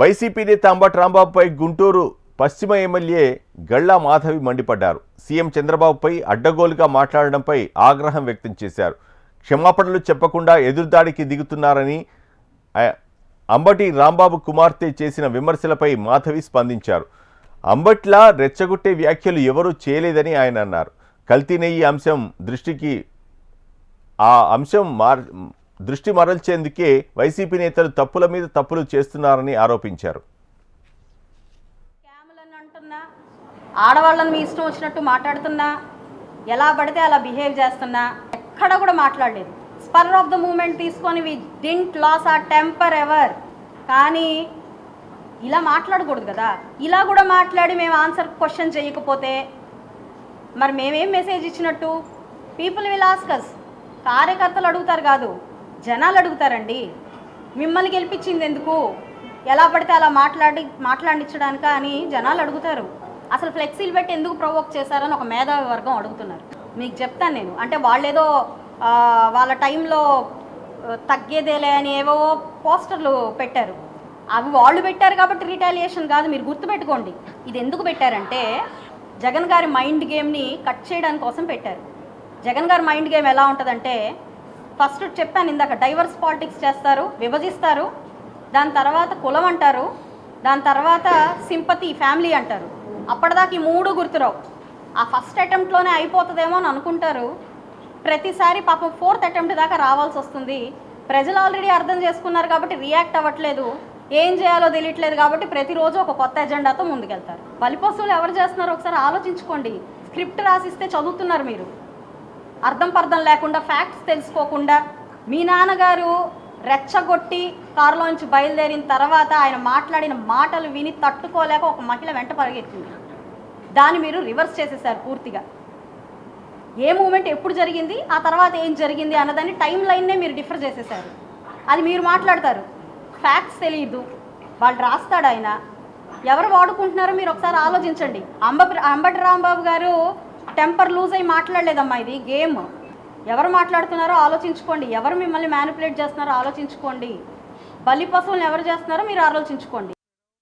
YCP నేత అంబటి రాంబాబుపై గుంటూరు పశ్చిమ MLA Galla Madhavi మండిపడ్డారు. సీఎం చంద్రబాబుపై అడ్డగోలుగా మాట్లాడడంపై ఆగ్రహం వ్యక్తం చేశారు. క్షమాపణలు చెప్పకుండా ఎదురుదాడికి దిగుతున్నారని అంబటి రాంబాబు కుమార్తె చేసిన విమర్శలపై మాధవి స్పందించారు. అంబట్లా రెచ్చగొట్టే వ్యాఖ్యలు ఎవరూ చేయలేదని ఆయన అన్నారు. కల్తీ నెయ్యి దృష్టి మరల్చేందుకే వైసీపీ నేతలు తప్పుల మీద తప్పులు చేస్తున్నారని ఆరోపించారు. ఆడవాళ్ళని మీ ఇష్టం వచ్చినట్టు మాట్లాడుతున్నా, ఎలా పడితే అలా బిహేవ్ చేస్తున్నా, ఎక్కడ కూడా మాట్లాడలేదు. స్పర్ ఆఫ్ ద మూమెంట్ తీసుకొని వి డింట్ లాస్ ఆ టెంపర్ ఎవర్. కానీ ఇలా మాట్లాడకూడదు కదా. ఇలా కూడా మాట్లాడి మేము ఆన్సర్ క్వశ్చన్ చేయకపోతే మరి మేమేం మెసేజ్ ఇచ్చినట్టు? People will ask us. కార్యకర్తలు అడుగుతారు కాదు, జనాలు అడుగుతారండి. మిమ్మల్ని గెలిపించింది ఎందుకు, ఎలా పడితే అలా మాట్లాడించడానిక అని జనాలు అడుగుతారు. అసలు ఫ్లెక్సీలు పెట్టి ఎందుకు ప్రొవోక్ చేశారని ఒక మేధావి వర్గం అడుగుతున్నారు. మీకు చెప్తాను నేను. అంటే వాళ్ళేదో వాళ్ళ టైంలో తగ్గేదేలే అని ఏవో పోస్టర్లు పెట్టారు. అవి వాళ్ళు పెట్టారు కాబట్టి రిటాలియేషన్ కాదు. మీరు గుర్తుపెట్టుకోండి, ఇది ఎందుకు పెట్టారంటే జగన్ గారి మైండ్ గేమ్ని కట్ చేయడానికి కోసం పెట్టారు. జగన్ గారి మైండ్ గేమ్ ఎలా ఉంటుందంటే, ఫస్ట్ చెప్పాను ఇందాక, డైవర్స్ పాలిటిక్స్ చేస్తారు, విభజిస్తారు. దాని తర్వాత కులం అంటారు, దాని తర్వాత సింపతి ఫ్యామిలీ అంటారు. అప్పటిదాకా ఈ మూడు గుర్తురావు. ఆ ఫస్ట్ అటెంప్ట్లోనే అయిపోతుందేమో అని అనుకుంటారు. ప్రతిసారి పాపం ఫోర్త్ అటెంప్ట్ దాకా రావాల్సి వస్తుంది. ప్రజలు ఆల్రెడీ అర్థం చేసుకున్నారు కాబట్టి రియాక్ట్ అవ్వట్లేదు. ఏం చేయాలో తెలియట్లేదు కాబట్టి ప్రతిరోజు ఒక కొత్త ఎజెండాతో ముందుకెళ్తారు. బలిపశువులు ఎవరు చేస్తున్నారో ఒకసారి ఆలోచించుకోండి. స్క్రిప్ట్ రాసిస్తే చదువుతున్నారు మీరు, అర్థం పర్థం లేకుండా, ఫ్యాక్ట్స్ తెలుసుకోకుండా. మీ నాన్నగారు రెచ్చగొట్టి కారులోంచి బయలుదేరిన తర్వాత ఆయన మాట్లాడిన మాటలు విని తట్టుకోలేక ఒక మహిళ వెంట పరిగెత్తింది. దాన్ని మీరు రివర్స్ చేసేసారు పూర్తిగా. ఏ మూమెంట్ ఎప్పుడు జరిగింది, ఆ తర్వాత ఏం జరిగింది అన్నదాన్ని టైం లైన్నే మీరు డిఫర్ చేసేసారు. అది మీరు మాట్లాడతారు, ఫ్యాక్ట్స్ తెలియదు, వాళ్ళు రాస్తాడు ఆయన. ఎవరు వాడుకుంటున్నారో మీరు ఒకసారి ఆలోచించండి. అంబటి రాంబాబు గారు టెంపర్ లూజ్ అయి మాట్లాడలేదమ్మా, ఇది గేమ్. ఎవరు మాట్లాడుతున్నారో ఆలోచించుకోండి, ఎవరు మిమ్మల్ని మ్యానిపులేట్ చేస్తున్నారో ఆలోచించుకోండి, బలి పశువులను ఎవరు చేస్తున్నారో మీరు ఆలోచించుకోండి.